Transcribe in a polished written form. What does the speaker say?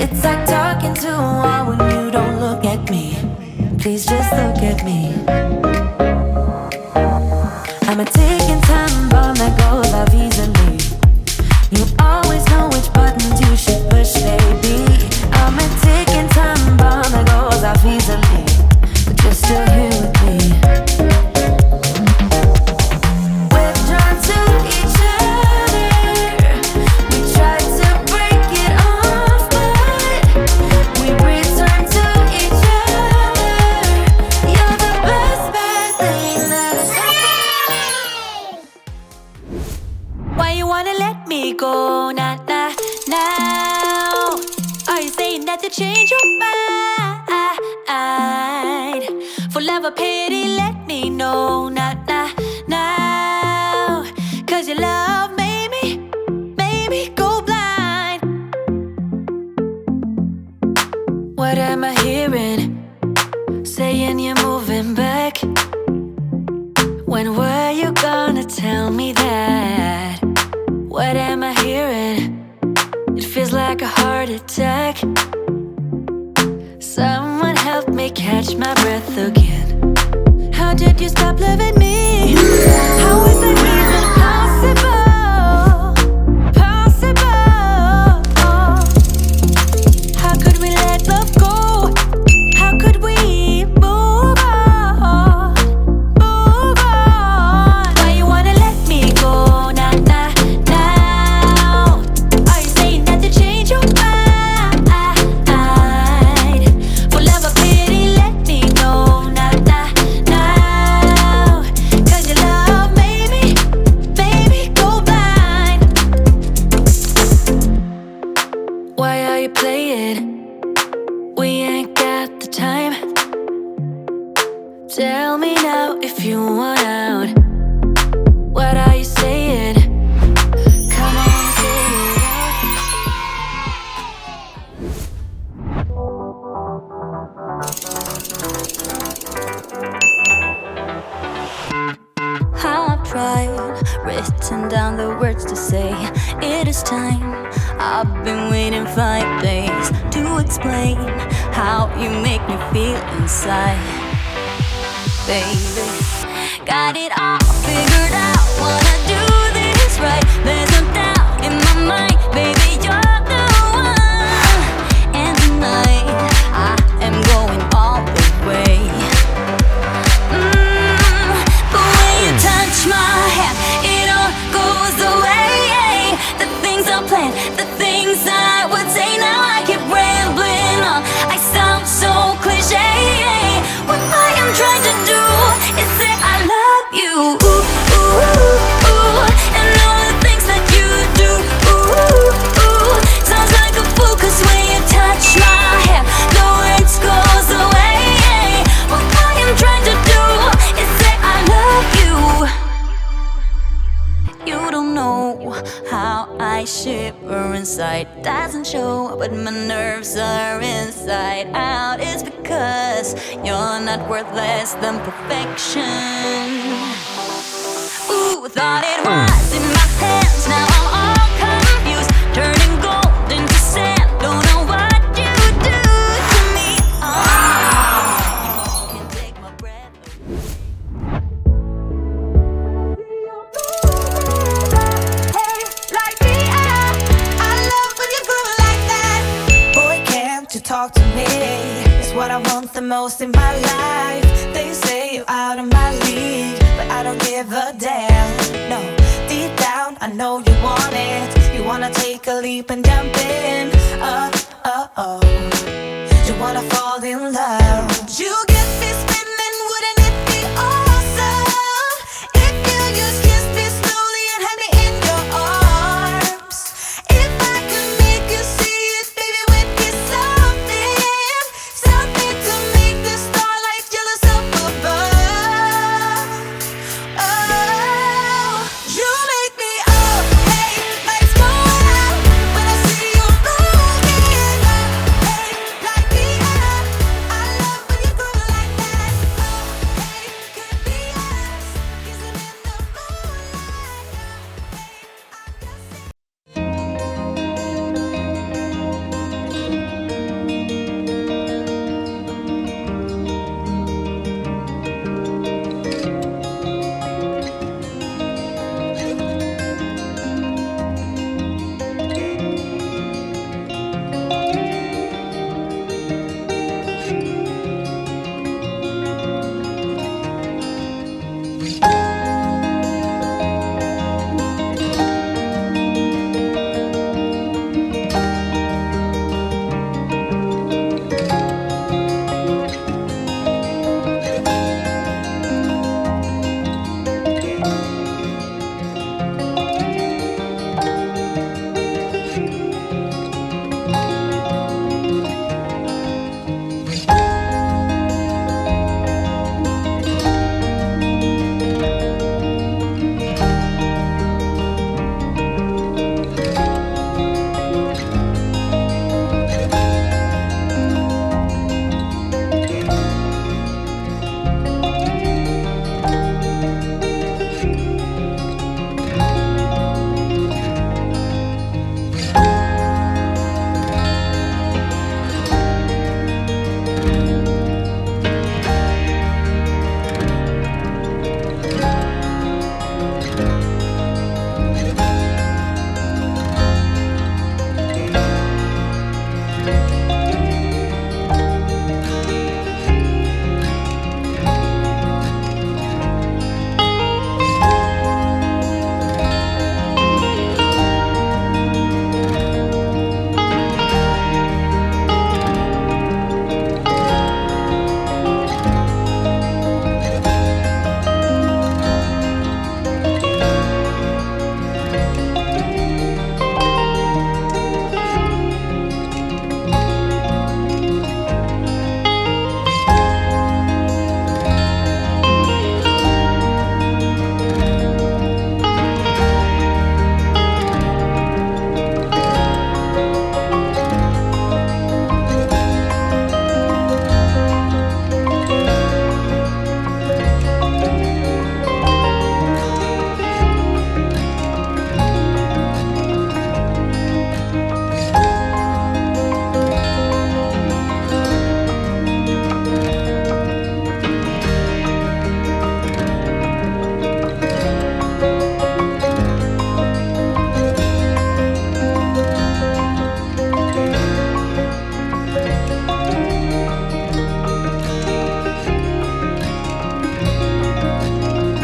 It's like talking to a wall when you don't look at me. Please just look at me. I'm a ticking time bomb that goes off easily. You always know which buttons you should push, baby. I'm a ticking time bomb that goes off easily, but you're still here with me. We're drawn to each other. We try to break it off, but we return to each other. You're the best bad thing that has happened. Why you wanna let me go? Nah, nah, now. Are you saying that to change your mind? For love or pity, let me know. Nah, nah, now. 'Cause your love made me go blind. What am I hearing? Saying you're moving back. When were you gonna tell me that? What am I hearing? It feels like a heart attack. Someone help me catch my breath again. How did you stop loving me? How is that even possible? Possible. How could we let love go? How could we move on? Move on. Why you wanna let me go? Nah, nah, now. Are you saying that to change your mind? For love or pity, let me know. Nah, nah, now. 'Cause your love made me go blind. Why are you playing? We ain't got the time. Tell me now if you want out. What are you saying? Come on, say it out. I've tried, written down the words to say it is time. I've been waiting 5 days to explain how you make me feel inside. Baby, got it all figured out, wanna do this right. There's no doubt in my mind, baby, you're the one. And tonight, I am going all the way. The way you touch my hand, it all goes away. The things I planned, the things I would say, now I keep rambling on. I sound so cliche. What I am trying to do is say I love you. Ooh, ooh, ooh. And all the things that you do. Ooh, ooh. Sounds like a fool, 'cause when you touch my hair, the words goes away. What I am trying to do is say I love you. You don't know how I shiver inside. Doesn't show, but my nerves are inside out. It's because you're not worth less than perfection. Ooh, thought it was in my hands, now I'm all confused. Turning gold into sand, don't know what you do to me. You can take my breath away. Like me, I love when you groove like that. Boy, can't you talk to me? It's what I want the most in my life. They say you're out of my league, but I don't give a damn. No, deep down I know you want it. You wanna take a leap and jump in.